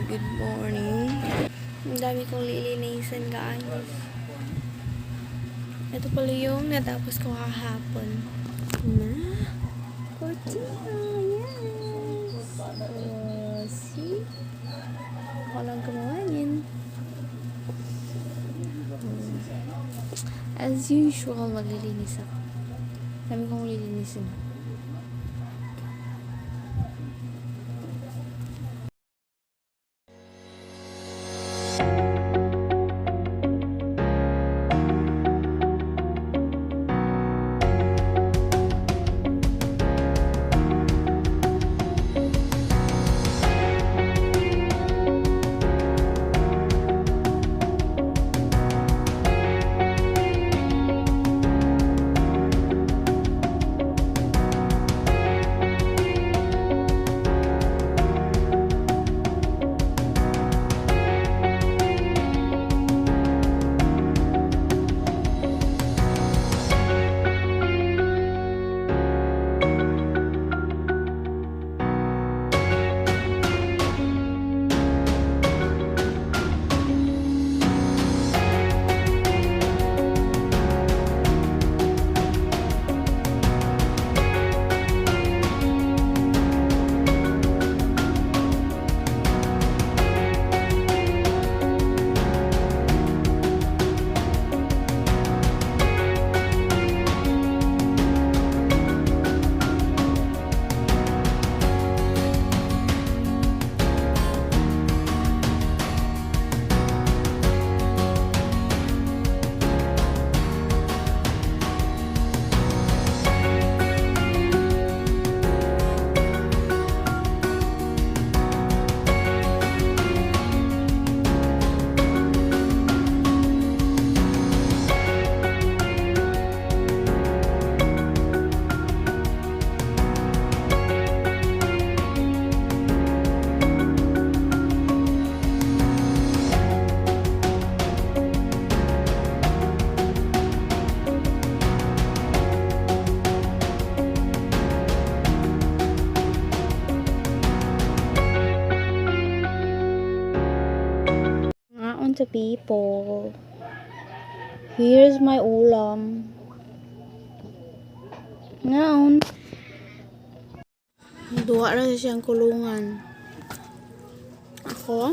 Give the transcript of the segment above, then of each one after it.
Good morning. Ang dami kong lilinisin, guys. Ito pala yung natapos ko kahapon. Na? Cortina, yes. See? Ako lang gumawa niyan. As usual, maglilinis ako. Dami kong lilinisin. To people. Here's my ulam. Ngaon. Duwa na siyang kulungan. Ako,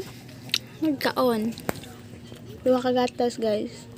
nagkaon. Duwa kagatas, guys.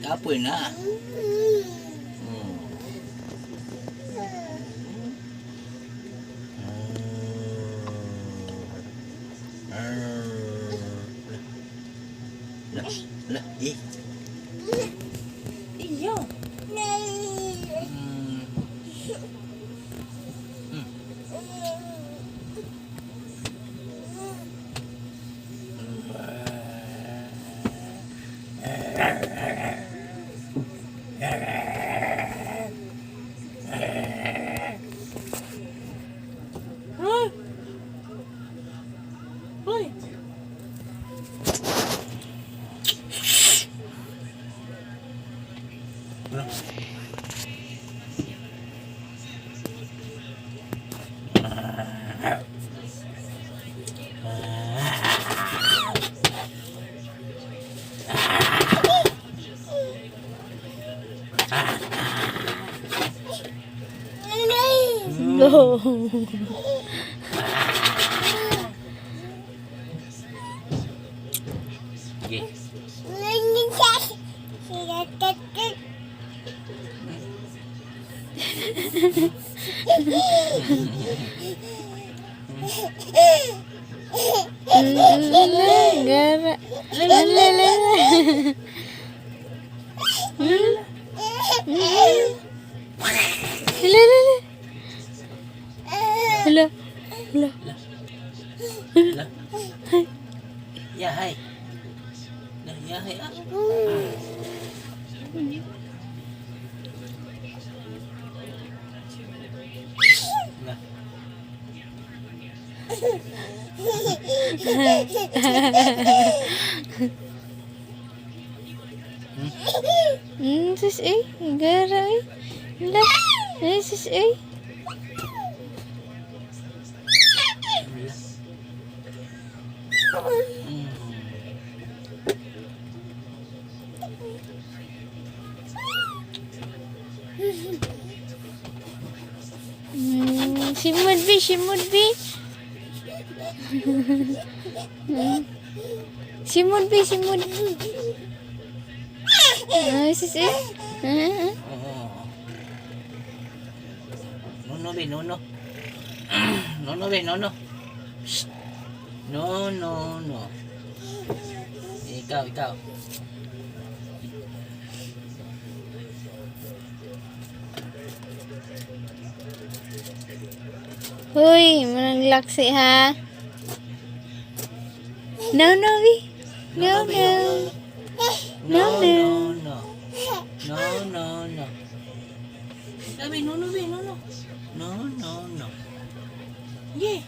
Kapoy na. Iyo. No. Sus gara lah. Sus Simod bi. Simod bi. Sus Nono be, nono. Nono be, nono. Shh. No, no, no. Ikaw. Hoy, manang laksi ha. No, bi. No. No. Sabi, nono be, nono. No. Yeah.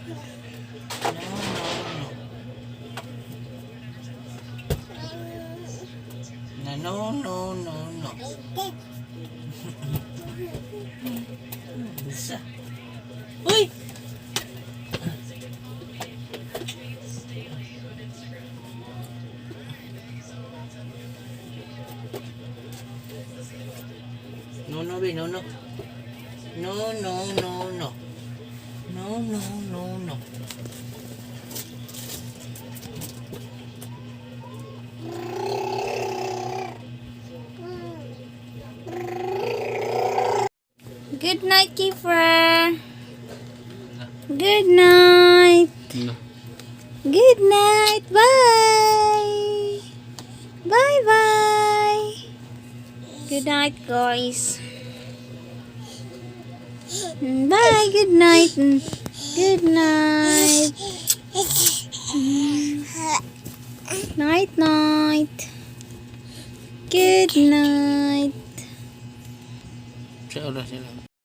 No. Bisa. Uy! No, be, no. No. Good night, Kiefer. Good night. No. Good night. Bye. Bye. Good night, guys. Bye. Good night. Good night. Night. Good night. Sila.